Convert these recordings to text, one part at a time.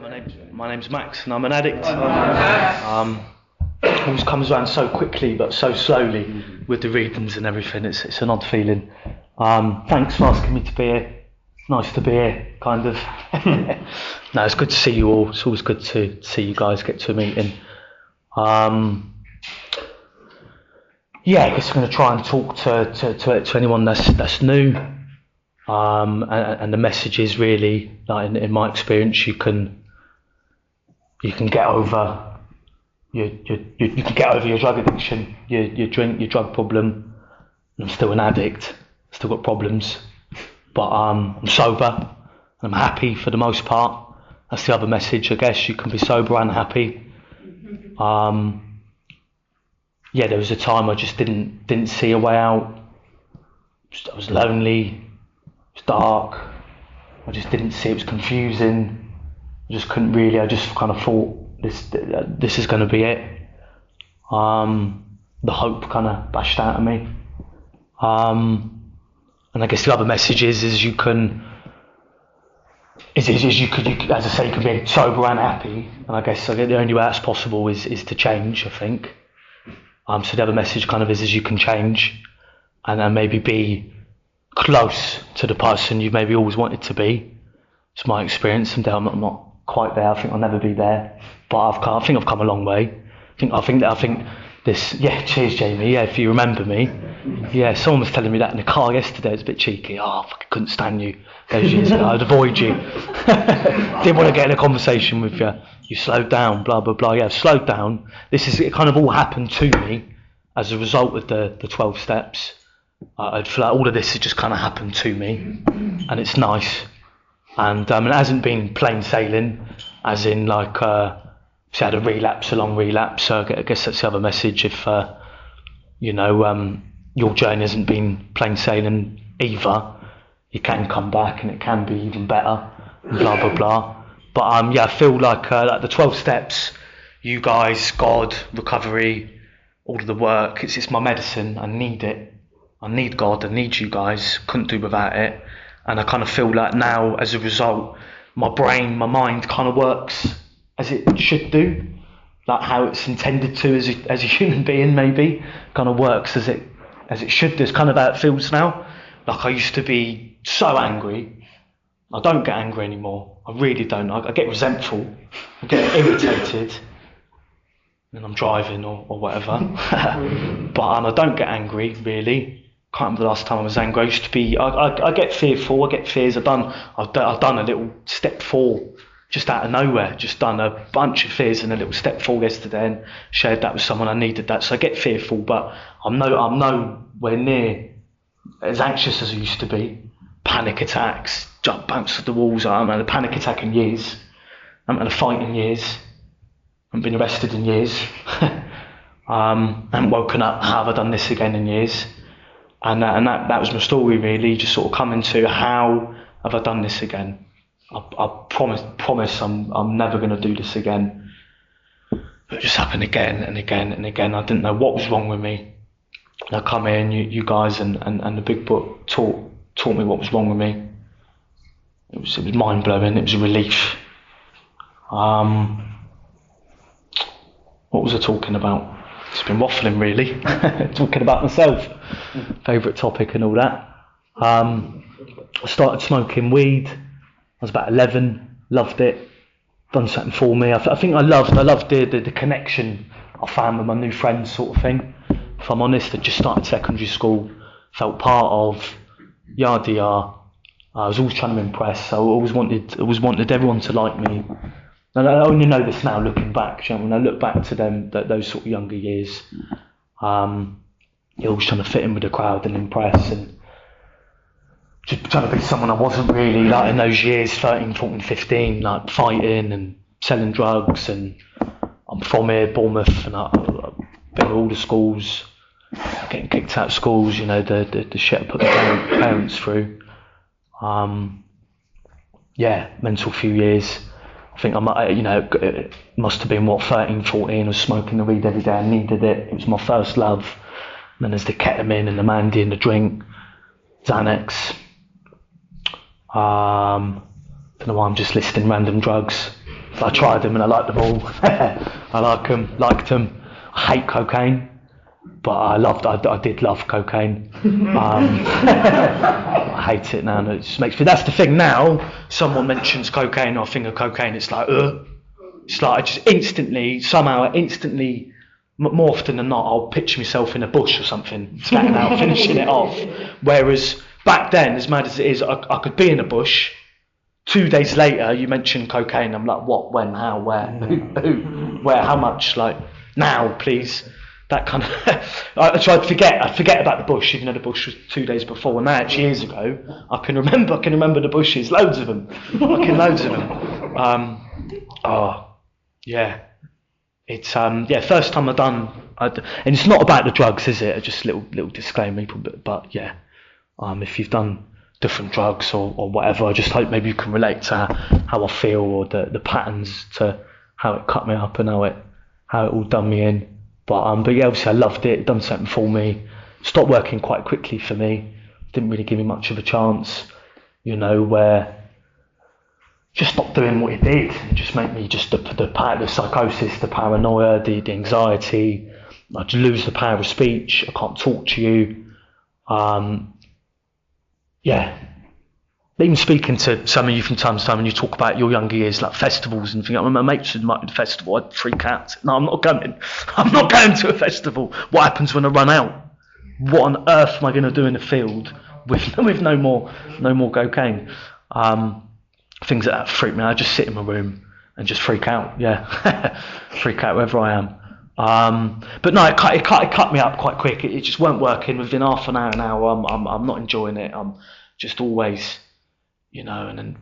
My name's Max, and I'm an addict. Always comes around so quickly, but so slowly with the readings and everything. It's an odd feeling. Thanks for asking me to be here. Nice to be here, kind of. No, it's good to see you all. It's always good to see you guys get to a meeting. Yeah, I guess I'm going to try and talk to anyone that's new. And the message is really, like in my experience, you can get over you can get over your drug addiction, your drug problem. I'm still an addict, still got problems, but I'm sober and I'm happy for the most part. That's the other message, I guess. You can be sober and happy. Yeah, there was a time I just didn't see a way out. I was lonely. It was dark. I just didn't see. It was confusing. I just couldn't really. I just kind of thought this is going to be it. The hope kind of bashed out of me. And I guess the other message is you can. As I say, you can be sober and happy. And I guess the only way that's possible is to change, I think. So the other message kind of is you can change, and then maybe be close to the person you maybe always wanted to be. It's my experience. Someday I'm not quite there. I think I'll never be there, but I think I've come a long way. I think this. Yeah, cheers, Jamie. Yeah, if you remember me. Yeah, someone was telling me that in the car yesterday. It's a bit cheeky. Oh, I couldn't stand you those years ago. I'd avoid you. Didn't want to get in a conversation with you. You slowed down, blah blah blah. Yeah, I've slowed down. It kind of all happened to me as a result of the 12 steps. I feel like all of this has just kind of happened to me, and it's nice. And it hasn't been plain sailing, as in like if you had a long relapse. So I guess that's the other message. If your journey hasn't been plain sailing either, you can come back and it can be even better. Blah blah blah. But I feel like the 12 steps, you guys, God, recovery, all of the work. It's my medicine. I need it. I need God. I need you guys. Couldn't do without it. And I kind of feel like now, as a result, my brain, my mind kind of works as it should do, like how it's intended to as a human being. Maybe kind of works as it should do. It's kind of how it feels now. Like I used to be so angry. I don't get angry anymore. I really don't. I get resentful. I get irritated when I'm driving or whatever. But I don't get angry really. Can't remember the last time I was angry. I used to be. I get fearful. I get fears. I've done a little step 4 just out of nowhere. Just done a bunch of fears and a little step 4 yesterday and shared that with someone. I needed that, so I get fearful. But I'm nowhere near as anxious as I used to be. Panic attacks, bounce off the walls. I haven't had a panic attack in years. I haven't had a fight in years. I haven't been arrested in years. I haven't woken up. How have I done this again in years? And that was my story really. Just sort of coming to how have I done this again? I promise I'm never going to do this again. It just happened again and again and again. I didn't know what was wrong with me. And I come in, you guys and the big book taught me what was wrong with me. It was mind blowing. It was a relief. What was I talking about? It's been waffling really. Talking about myself, favourite topic and all that. I started smoking weed. I was about 11. Loved it. Done something for me. I think I loved the connection I found with my new friends, sort of thing. If I'm honest, I just started secondary school. Felt part of yada yada. I was always trying to impress. I always wanted everyone to like me. And I only know this now, looking back. When I look back to those sort of younger years, you're always trying to fit in with the crowd and impress, and just trying to be someone I wasn't really. Like in those years, 13, 14, 15, like fighting and selling drugs. And I'm from here, Bournemouth, and I've been to all the schools, getting kicked out of schools. The shit I put my parents through. Mental few years. I think it must have been 13, 14. I was smoking the weed every day. I needed it. It was my first love. And then there's the ketamine and the Mandy and the drink, Xanax. Don't know why I'm just listing random drugs. But I tried them and I liked them all. I liked them. I hate cocaine, but I did love cocaine. I hate it now, and it just makes me. That's the thing now. Someone mentions cocaine or I think of cocaine, it's like, It's like I just instantly, more often than not, I'll picture myself in a bush or something, scatting out, finishing it off. Whereas back then, as mad as it is, I could be in a bush. 2 days later, you mentioned cocaine. I'm like, what, when, how, where, who, where, how much? Like, now, please. That kind of. I tried to forget. I forget about the bush, even though the bush was 2 days before. And now, years ago, I can remember the bushes, loads of them, fucking loads of them. Yeah. It's first time I've done, and it's not about the drugs, is it? Just a little disclaimer, but yeah, if you've done different drugs or whatever, I just hope maybe you can relate to how I feel or the patterns to how it cut me up and how it all done me in. But yeah, obviously I loved it. It done something for me. Stopped working quite quickly for me. Didn't really give me much of a chance, where. Just stopped doing what it did. It just made me just the psychosis, the paranoia, the anxiety. I just lose the power of speech. I can't talk to you. Even speaking to some of you from time to time, when you talk about your younger years, like festivals and things. I remember my mates would invite me to a festival. I'd freak out. No, I'm not going. I'm not going to a festival. What happens when I run out? What on earth am I going to do in the field with no more cocaine? Things like that freak me out. I just sit in my room and just freak out. Yeah, freak out wherever I am. But no, it cut me up quite quick. It just weren't working. Within half an hour now, I'm not enjoying it. I'm just always, And then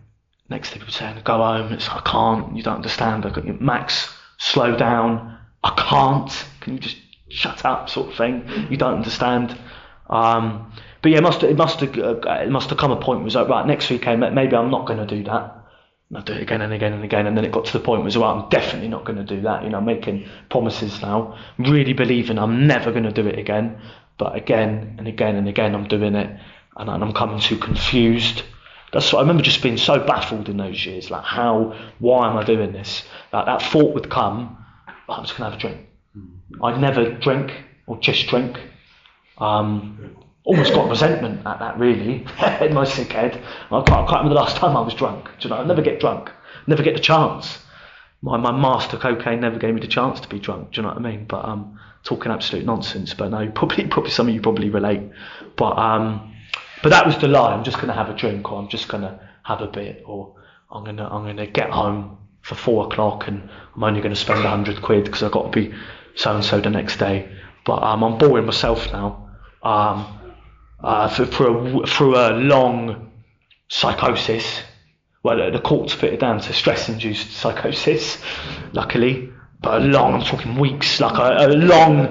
next thing people saying, go home. It's I can't. You don't understand. Max, slow down. I can't. Can you just shut up, sort of thing? You don't understand. But yeah, it must have come a point where it was like, right, next weekend maybe I'm not going to do that. And I do it again and again and again, and then it got to the point where it was like, I'm definitely not going to do that. I'm making promises now, really believing I'm never going to do it again. But again and again and again, I'm doing it, and I'm coming too confused. That's what I remember, just being so baffled in those years. Like, why am I doing this? Like, that thought would come, I'm just going to have a drink. I'd never drink or just drink. Almost got resentment at that, really, in my sick head. I can't remember the last time I was drunk. I never get drunk, never get the chance. My master cocaine never gave me the chance to be drunk. Do you know what I mean? But talking absolute nonsense. But no, probably some of you probably relate. But that was the lie. I'm just going to have a drink, or I'm just going to have a bit, or I'm going to get home for 4 o'clock, and I'm only going to spend 100 quid because I've got to be so and so the next day. But I'm boring myself now. Through a long psychosis. Well, the courts put it down to stress-induced psychosis, luckily. But I'm talking weeks, like a long,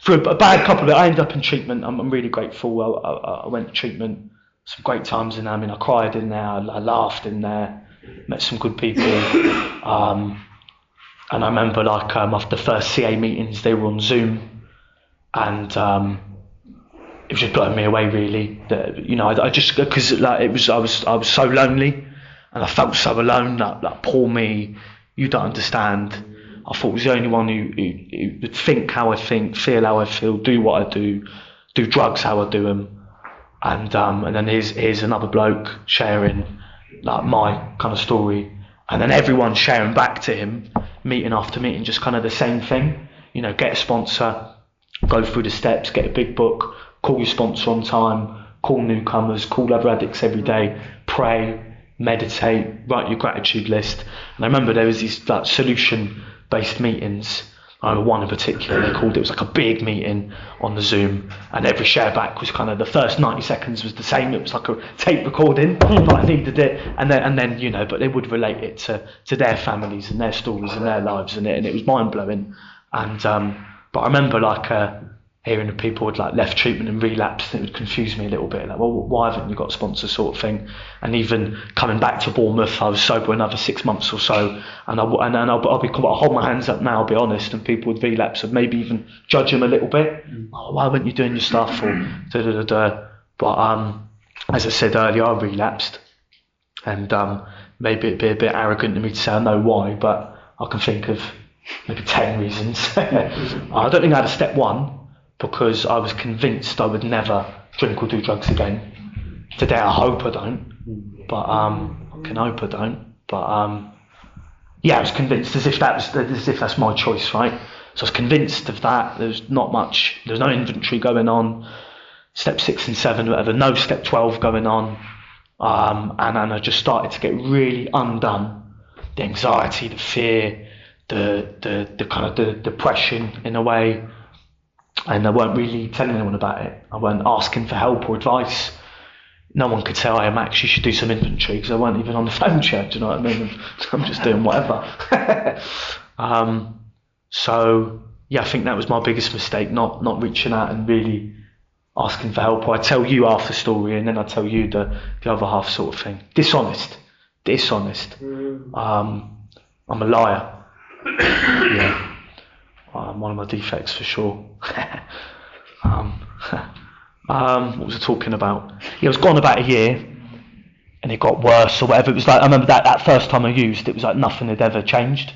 For a bad couple of it, I ended up in treatment. I'm really grateful. I went to treatment, some great times in there. I mean, I cried in there, I laughed in there, met some good people. And I remember, after the first CA meetings, they were on Zoom. And it was just blowing me away, really. I just, because I was so lonely, and I felt so alone. Like poor me, you don't understand. I thought I was the only one who would think how I think, feel how I feel, do what I do drugs how I do them, and then here's another bloke sharing my kind of story, and then everyone sharing back to him, meeting after meeting, just kind of the same thing. Get a sponsor. Go through the steps, get a big book, call your sponsor on time, call newcomers, call other addicts every day, pray, meditate, write your gratitude list. And I remember there was these solution-based meetings. I remember one in particular, it was like a big meeting on the Zoom, and every share back was kind of, the first 90 seconds was the same. It was like a tape recording, but I needed it. And then but they would relate it to their families and their stories and their lives, and it was mind-blowing. And but I remember hearing of people who'd left treatment and relapsed, and it would confuse me a little bit. Well, why haven't you got a sponsor, sort of thing? And even coming back to Bournemouth, I was sober another 6 months or so, and I'll hold my hands up now, I'll be honest, and people would relapse and maybe even judge them a little bit. Oh, why weren't you doing your stuff? Or But as I said earlier, I relapsed, and maybe it'd be a bit arrogant of me to say I know why, but I can think of maybe 10 reasons. I don't think I had a step one because I was convinced I would never drink or do drugs again. Today I hope I don't, but I can hope I don't. But yeah, I was convinced as if that's my choice, right? So I was convinced of that. There's not much. There's no inventory going on. Step 6 and 7, whatever. No step 12 going on. And I just started to get really undone. The anxiety, the fear, the kind of the depression in a way. And I weren't really telling anyone about it. I weren't asking for help or advice. No one could say, "Oh, Max, you should do some inventory," because I weren't even on the phone chat. Do you know what I mean? I'm just doing whatever. So yeah, I think that was my biggest mistake, not reaching out and really asking for help. Or I tell you half the story and then I tell you the other half sort of thing. Dishonest. I'm a liar. Yeah. One of my defects for sure. What was I talking about? Yeah, it was gone about a year and it got worse or whatever. It was like, I remember that first time I used it was like nothing had ever changed,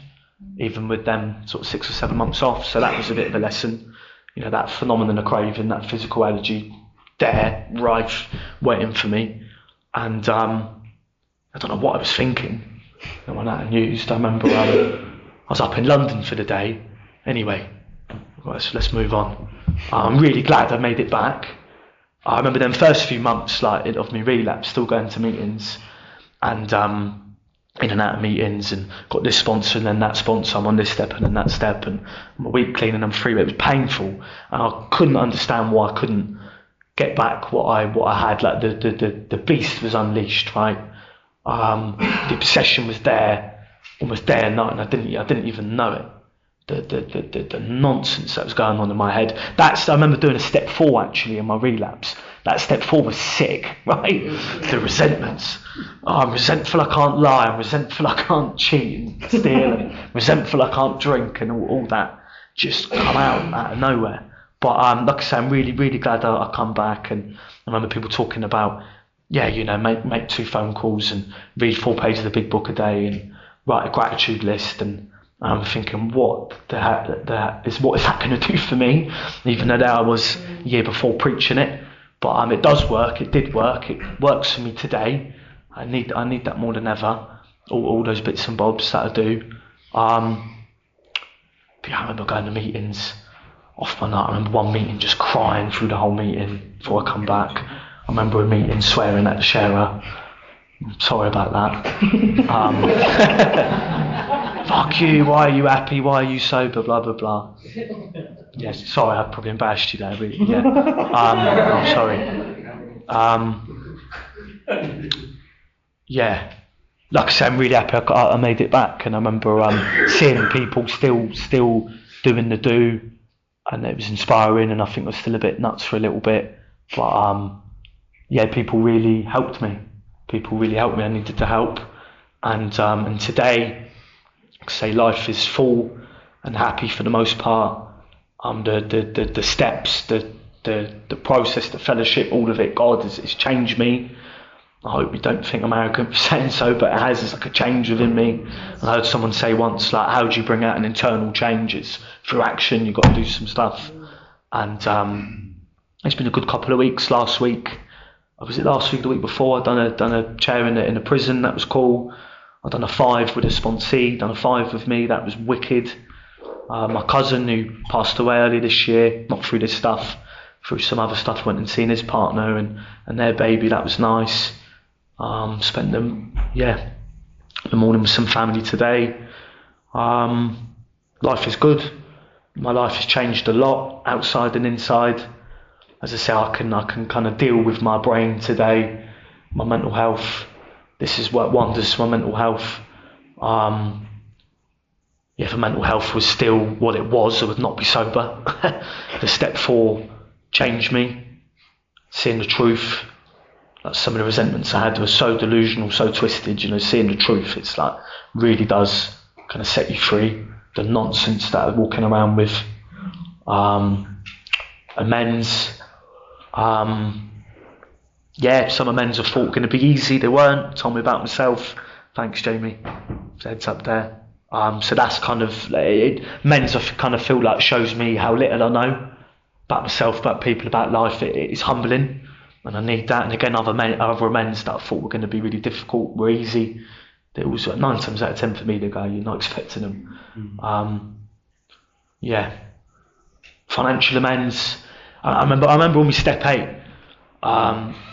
even with them sort of 6 or 7 months off. So that was a bit of a lesson. You know, that phenomenon of craving, that physical allergy there, rife, waiting for me. And I don't know what I was thinking when that used. I remember I was up in London for the day. Anyway, let's move on. I'm really glad I made it back. I remember them first few months of me relapse, still going to meetings and in and out of meetings, and got this sponsor and then that sponsor. I'm on this step and then that step, and I'm a week clean and I'm free. But it was painful, and I couldn't understand why I couldn't get back what I had. Like the beast was unleashed, right? The obsession was there, almost day and night, and I didn't even know it. The nonsense that was going on in my head. I remember doing a step 4 actually in my relapse. That step 4 was sick, right? The resentments. I'm resentful I can't lie. I'm resentful I can't cheat and steal. And resentful I can't drink, and all that just come out of nowhere. But like I say, I'm really, really glad I come back. And I remember people talking about, yeah, you know, make 2 phone calls and read 4 pages of the big book a day and write a gratitude list. And I'm thinking, what is that going to do for me? Even though I was a year before preaching it, but it does work. It did work. It works for me today. I need that more than ever. All those bits and bobs that I do. But yeah, I remember going to meetings off my nut. I remember one meeting just crying through the whole meeting before I come back. I remember a meeting swearing at the sharer. I'm sorry about that. Fuck you, why are you happy, why are you sober, blah blah blah. Yes, sorry, I probably embarrassed you there, but yeah. I'm sorry. Yeah, like I said, I'm really happy I made it back, and I remember seeing people still doing the do, and it was inspiring, and I think I was still a bit nuts for a little bit, but yeah, people really helped me. I needed to help, and today, say life is full and happy for the most part. The steps, the process, the fellowship, all of it, God has changed me. I hope you don't think I'm arrogant for saying so, but it has. It's like a change within me. And I heard someone say once, like, how do you bring out an internal change? It's through action. You've got to do some stuff. And it's been a good couple of weeks. Last week, was it last week, the week before? I done a chair in a prison. That was cool. I've done a 5 with a sponsee, done a 5 with me, that was wicked. My cousin who passed away earlier this year, not through this stuff, through some other stuff, went and seen his partner and their baby, that was nice. Spent the morning with some family today. Life is good. My life has changed a lot, outside and inside. As I say, I can kind of deal with my brain today, my mental health. This is what wonders for my mental health. If my mental health was still what it was, I would not be sober. The step 4 changed me. Seeing the truth. Like some of the resentments I had were so delusional, so twisted. You know, seeing the truth, it's like really does kind of set you free. The nonsense that I'm walking around with. Amends. Some amends I thought were going to be easy. They weren't. Told me about myself. Thanks, Jamie. Heads up there. So that's kind of men's. I kind of feel like shows me how little I know about myself, about people, about life. It's humbling, and I need that. And again, other men's that I thought were going to be really difficult were easy. It was 9 times out of 10 for me to go. You're not expecting them. Financial amends. I remember when we step 8.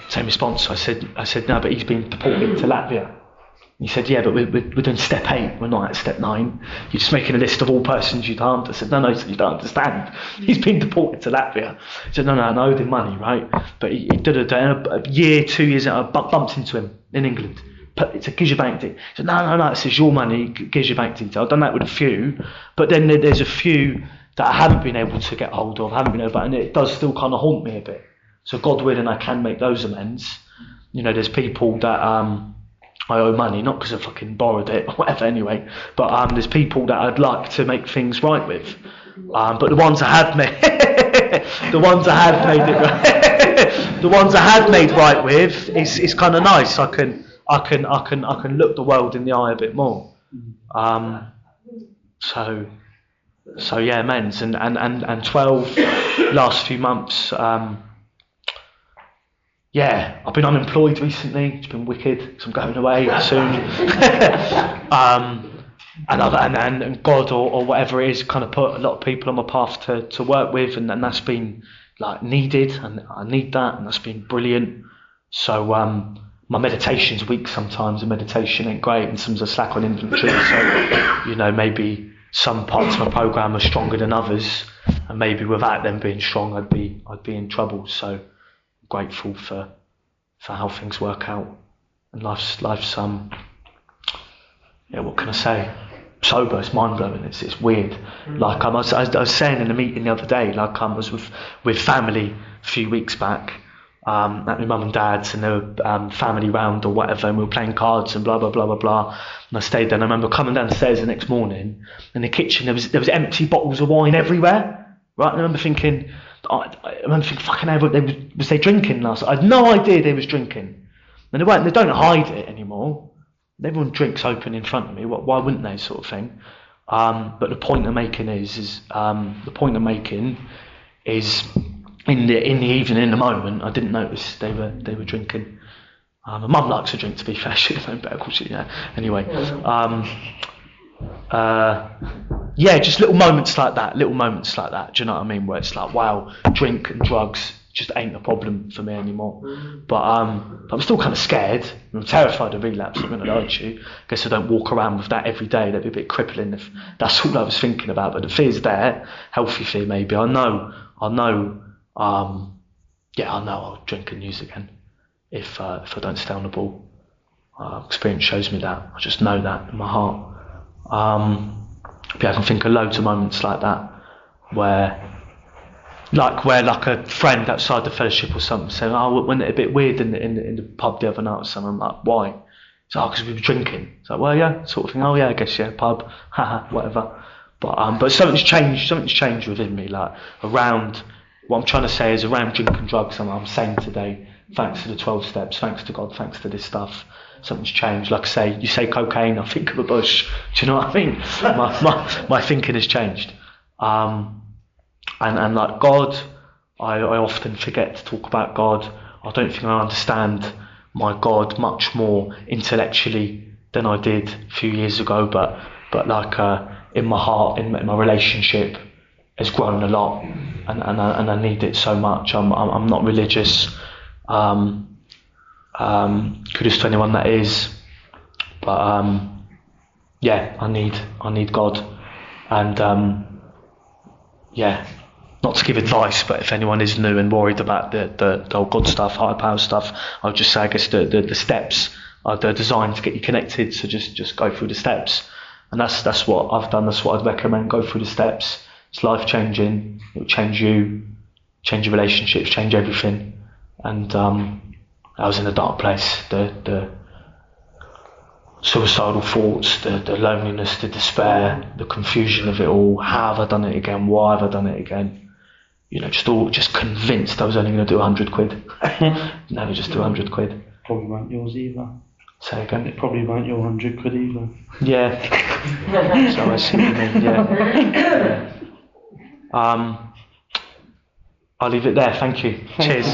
Same response. I said no, but he's been deported to Latvia. He said, yeah, but we're doing step 8, we're not at step 9. You're just making a list of all persons you'd harmed. I said, no, you don't understand. He's been deported to Latvia. He said, no, I owed him money, right? But he did a year, 2 years, I bumped into him in England. It's a gives your bank details. He said, no, this is your money, gives your bank details. I've done that with a few, but then there's a few that I haven't been able to get hold of, and it does still kind of haunt me a bit. So God willing, I can make those amends. There's people that I owe money, not because I fucking borrowed it or whatever anyway, but there's people that I'd like to make things right with. But the ones I have made, the ones I have made right with, is kind of nice. I can look the world in the eye a bit more. So yeah, amends and 12 last few months. I've been unemployed recently. It's been wicked because I'm going away soon. And God or whatever it is kind of put a lot of people on my path to work with, and that's been like needed, and I need that, and that's been brilliant. So my meditation's weak sometimes, and meditation ain't great, and sometimes I slack on inventory. So maybe some parts of my program are stronger than others, and maybe without them being strong, I'd be in trouble. So grateful for how things work out, and life's what can I say, sober. It's mind blowing. It's weird. Like I was saying in a meeting the other day, like I was with family a few weeks back at my mum and dad's, and there were family round or whatever, and we were playing cards and blah blah blah blah blah, and I stayed there. And I remember coming downstairs the next morning in the kitchen, there was empty bottles of wine everywhere, right? And I remember thinking, fucking hell, was they drinking last night? I had no idea they was drinking. And they don't hide it anymore. Everyone drinks open in front of me. Why wouldn't they, sort of thing? But the point I'm making is in the evening, in the moment, I didn't notice they were drinking. My mum likes to drink, to be fair. She'd have known better, of course. Anyway. Just little moments like that. Do you know what I mean? Where it's like, wow, drink and drugs just ain't a problem for me anymore. But I'm still kind of scared. I'm terrified of relapse. I'm going to lie to you. I guess I don't walk around with that every day. That'd be a bit crippling if that's all I was thinking about. But the fear's there, healthy fear maybe. I know I'll drink and use again if I don't stay on the ball. Experience shows me that. I just know that in my heart. I can think of loads of moments like that where a friend outside the fellowship or something saying, wasn't it a bit weird in the pub the other night or something? I'm like, why? It's like, because we were drinking. It's like, well, yeah, sort of thing. Oh yeah, I guess, yeah, pub, haha, whatever. But something's changed within me, like around, what I'm trying to say is around drink and drugs. I'm saying today, thanks to the 12 steps, thanks to God, thanks to this stuff, something's changed. Like I say, you say cocaine, I think of a bush. Do you know what I mean? my thinking has changed. And like God, I often forget to talk about God. I don't think I understand my God much more intellectually than I did a few years ago. But like in my heart, in my relationship, has grown a lot, and I need it so much. I'm not religious. Kudos to anyone that is, but I need God, and not to give advice, but if anyone is new and worried about the whole God stuff, higher power stuff, I would just say, I guess the steps are designed to get you connected. So just go through the steps, and that's what I've done. That's what I'd recommend. Go through the steps. It's life changing. It will change you, change your relationships, change everything. And I was in a dark place. The suicidal thoughts, the loneliness, the despair, the confusion of it all. How have I done it again? Why have I done it again? Just convinced I was only going to do 100 quid. Never just do 100 quid. Probably weren't yours either. Say again. It probably weren't your 100 quid either. Yeah. So I see what you mean. Yeah. I'll leave it there. Thank you. Cheers.